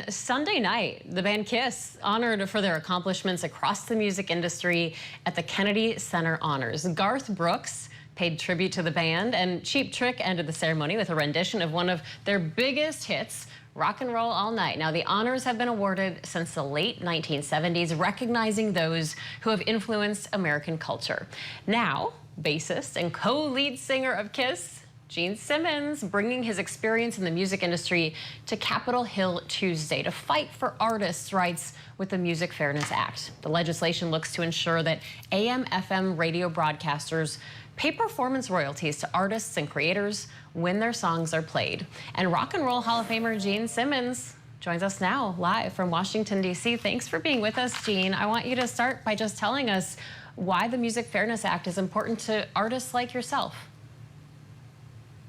Sunday night, the band Kiss honored for their accomplishments across the music industry at the Kennedy Center Honors. Garth Brooks paid tribute to the band, and Cheap Trick ended the ceremony with a rendition of one of their biggest hits, Rock and Roll All Night. Now, the honors have been awarded since the late 1970s, recognizing those who have influenced American culture. Now, bassist and co-lead singer of Kiss, Gene Simmons, bringing his experience in the music industry to Capitol Hill Tuesday to fight for artists' rights with the Music Fairness Act. The legislation looks to ensure that AM/FM radio broadcasters pay performance royalties to artists and creators when their songs are played. And Rock and Roll Hall of Famer Gene Simmons joins us now live from Washington, D.C. Thanks for being with us, Gene. I want you to start by just telling us why the Music Fairness Act is important to artists like yourself.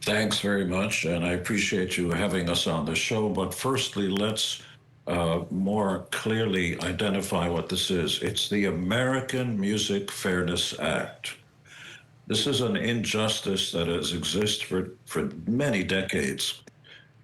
Thanks very much, and I appreciate you having us on the show. But firstly, let's more clearly identify what this is. It's the American Music Fairness Act. This is an injustice that has existed for many decades.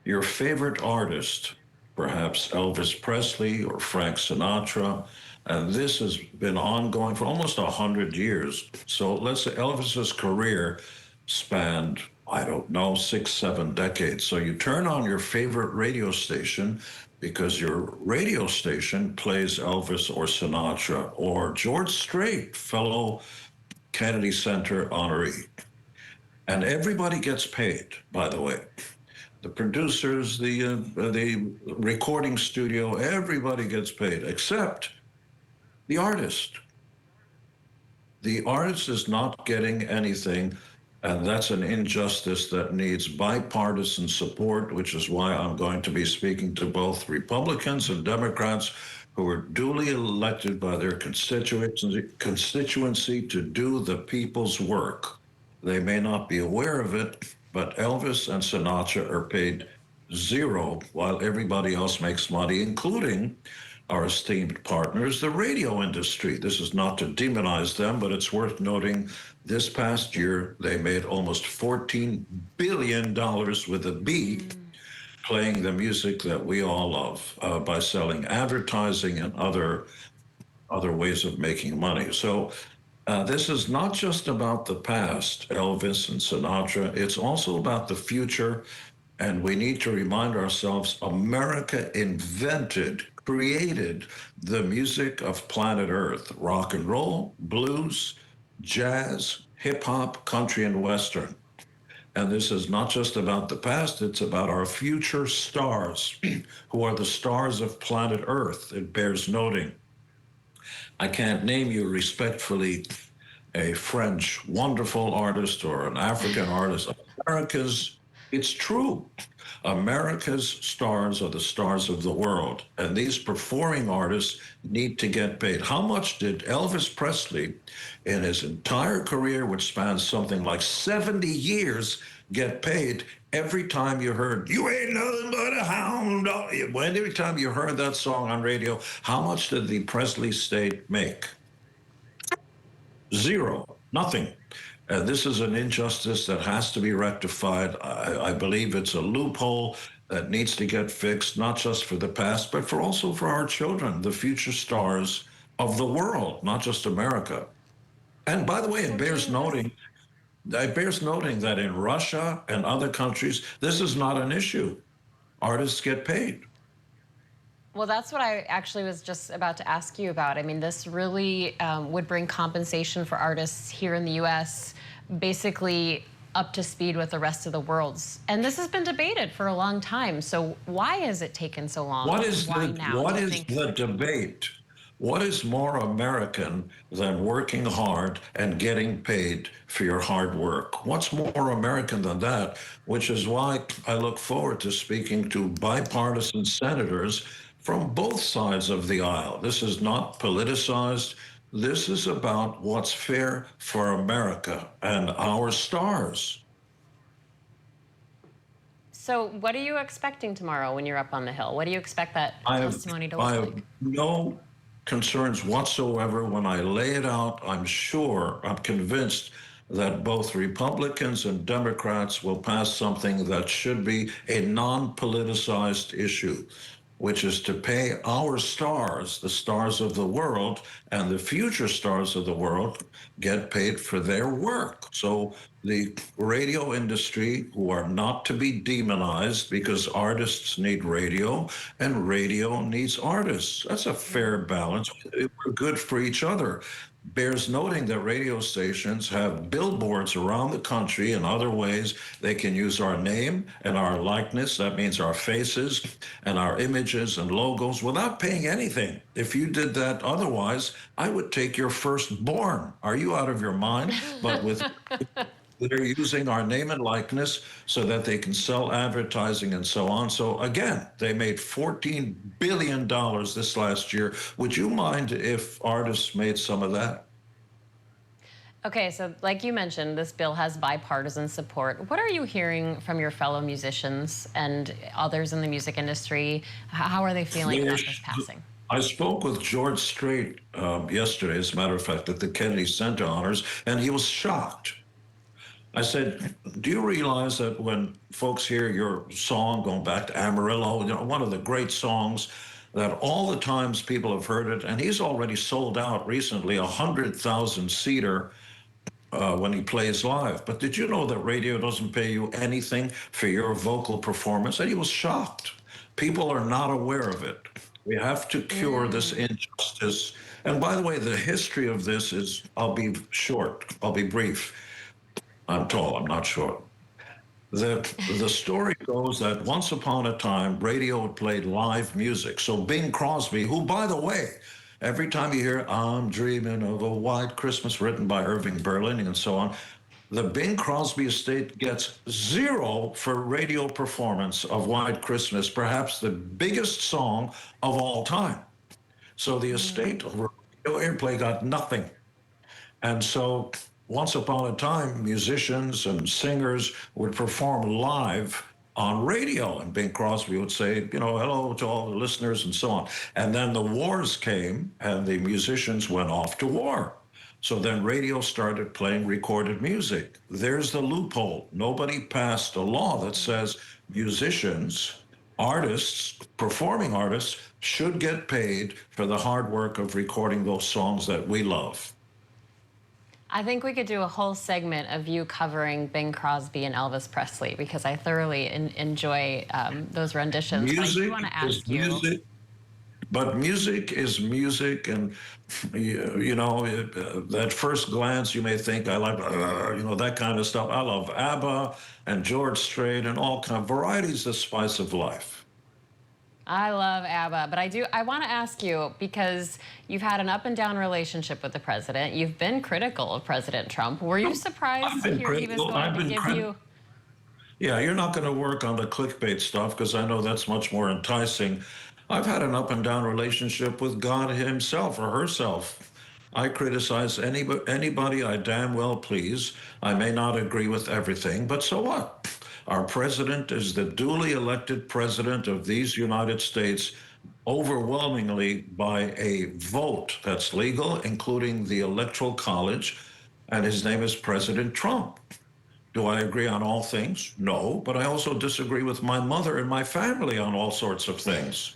Your favorite artist, perhaps Elvis Presley or Frank Sinatra, and this has been ongoing for almost 100 years. So let's say Elvis's career spanned, I don't know, 6, 7 decades. So you turn on your favorite radio station because your radio station plays Elvis or Sinatra or George Strait, fellow Kennedy Center honoree. And everybody gets paid, by the way. The producers, the recording studio, everybody gets paid, except the artist. The artist is not getting anything. And that's an injustice that needs bipartisan support, which is why I'm going to be speaking to both Republicans and Democrats who are duly elected by their constituency to do the people's work. They may not be aware of it, but Elvis and Sinatra are paid zero while everybody else makes money, including our esteemed partners, the radio industry. This is not to demonize them, but it's worth noting this past year, they made almost $14 billion with a B, playing the music that we all love by selling advertising and other ways of making money. So this is not just about the past, Elvis and Sinatra. It's also about the future. And we need to remind ourselves, America created the music of planet Earth: rock and roll, blues, jazz, hip hop, country, and Western. And this is not just about the past, it's about our future stars, who are the stars of planet Earth. It bears noting. I can't name you respectfully a French wonderful artist or an African artist. It's true. America's stars are the stars of the world, and these performing artists need to get paid. How much did Elvis Presley, in his entire career, which spans something like 70 years, get paid every time you heard, "You ain't nothing but a hound dog"? Every time you heard that song on radio, how much did the Presley estate make? Zero. Nothing. This is an injustice that has to be rectified. I believe it's a loophole that needs to get fixed, not just for the past, but also for our children, the future stars of the world, not just America. And by the way, it bears noting that in Russia and other countries, this is not an issue. Artists get paid. Well, that's what I actually was just about to ask you about. I mean, this really would bring compensation for artists here in the U.S. basically up to speed with the rest of the world. And this has been debated for a long time. So why has it taken so long? What is the debate? What is more American than working hard and getting paid for your hard work? What's more American than that? Which is why I look forward to speaking to bipartisan senators from both sides of the aisle. This is not politicized. This is about what's fair for America and our stars. So what are you expecting tomorrow when you're up on the Hill? What do you expect that testimony to look like? I have no concerns whatsoever. When I lay it out, I'm convinced that both Republicans and Democrats will pass something that should be a non-politicized issue. which is to pay our stars, the stars of the world, and the future stars of the world get paid for their work. So the radio industry, who are not to be demonized because artists need radio and radio needs artists. That's a fair balance. We're good for each other. Bears noting that radio stations have billboards around the country and other ways they can use our name and our likeness. That means our faces and our images and logos without paying anything. If you did that otherwise, I would take your firstborn. Are you out of your mind? But with they're using our name and likeness so that they can sell advertising and so on. So again, they made $14 billion this last year. Would you mind if artists made some of that? Okay, so like you mentioned, this bill has bipartisan support. What are you hearing from your fellow musicians and others in the music industry? How are they feeling about this passing? I spoke with George Strait yesterday, as a matter of fact, at the Kennedy Center Honors, and he was shocked. I said, do you realize that when folks hear your song, going back to Amarillo, one of the great songs, that all the times people have heard it, and he's already sold out recently, 100,000 seater when he plays live. But did you know that radio doesn't pay you anything for your vocal performance? And he was shocked. People are not aware of it. We have to cure this injustice. And by the way, the history of this is, I'll be short, I'll be brief. I'm tall, I'm not short. The story goes that once upon a time, radio played live music. So Bing Crosby, who, by the way, every time you hear I'm Dreaming of a White Christmas, written by Irving Berlin and so on, the Bing Crosby estate gets 0 for radio performance of White Christmas, perhaps the biggest song of all time. So the estate of radio airplay got nothing. And so once upon a time, musicians and singers would perform live on radio, and Bing Crosby would say, hello to all the listeners and so on. And then the wars came, and the musicians went off to war. So then radio started playing recorded music. There's the loophole. Nobody passed a law that says musicians, artists, performing artists should get paid for the hard work of recording those songs that we love. I think we could do a whole segment of you covering Bing Crosby and Elvis Presley, because I thoroughly enjoy those renditions. Music I do want to ask you. Music, but music is music, and at first glance you may think I like that kind of stuff. I love ABBA and George Strait and all kind of varieties, the spice of life. I love ABBA, but I want to ask you, because you've had an up and down relationship with the president. You've been critical of President Trump. Were you surprised to hear he was going to give you? Yeah, you're not going to work on the clickbait stuff because I know that's much more enticing. I've had an up and down relationship with God himself or herself. I criticize anybody I damn well please. I may not agree with everything, but so what? Our president is the duly elected president of these United States, overwhelmingly by a vote that's legal, including the Electoral College, and his name is President Trump. Do I agree on all things? No, but I also disagree with my mother and my family on all sorts of things.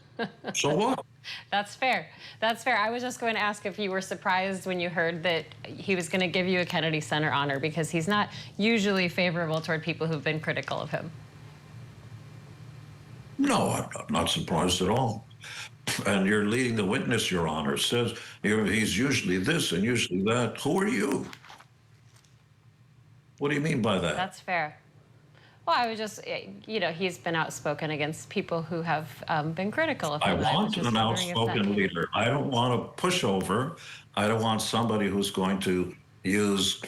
So what? That's fair. That's fair. I was just going to ask if you were surprised when you heard that he was going to give you a Kennedy Center honor, because he's not usually favorable toward people who've been critical of him. No, I'm not surprised at all. And you're leading the witness, Your Honor, says he's usually this and usually that. Who are you? What do you mean by that? That's fair. Well, I was just, he's been outspoken against people who have been critical of him. I want an outspoken leader. I don't want a pushover. I don't want somebody who's going to use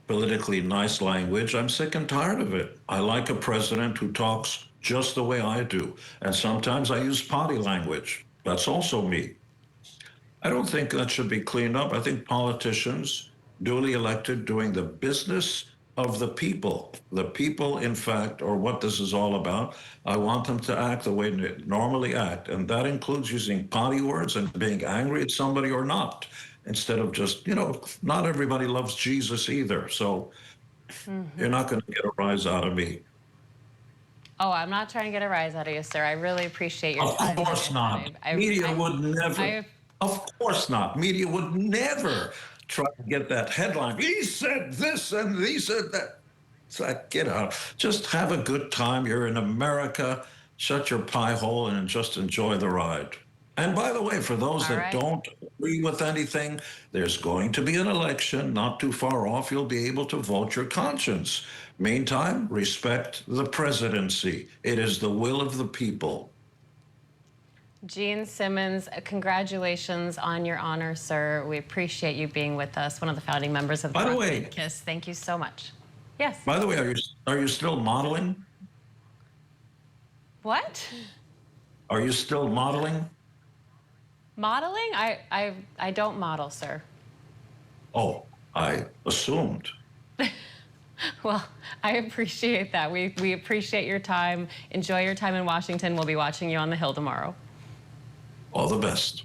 politically nice language. I'm sick and tired of it. I like a president who talks just the way I do. And sometimes I use potty language. That's also me. I don't think that should be cleaned up. I think politicians, duly elected, doing the business of the people, in fact, or what this is all about. I want them to act the way they normally act. And that includes using potty words and being angry at somebody or not, instead of just, not everybody loves Jesus either. So you're not going to get a rise out of me. Oh, I'm not trying to get a rise out of you, sir. I really appreciate your Of time. course not. Media would never. Of course not. Media would never try to get that headline. He said this and he said that. It's like, get out. Just have a good time. You're in America. Shut your pie hole and just enjoy the ride. And by the way, for those All that right. don't agree with anything, there's going to be an election not too far off. You'll be able to vote your conscience. Meantime, respect the presidency. It is the will of the people. Gene Simmons, congratulations on your honor, sir. We appreciate you being with us, one of the founding members of the By the way, Band KISS. Thank you so much. Yes. By the way, are you still modeling? What? Are you still modeling? Modeling? I don't model, sir. Oh, I assumed. Well, I appreciate that. We appreciate your time. Enjoy your time in Washington. We'll be watching you on the Hill tomorrow. All the best.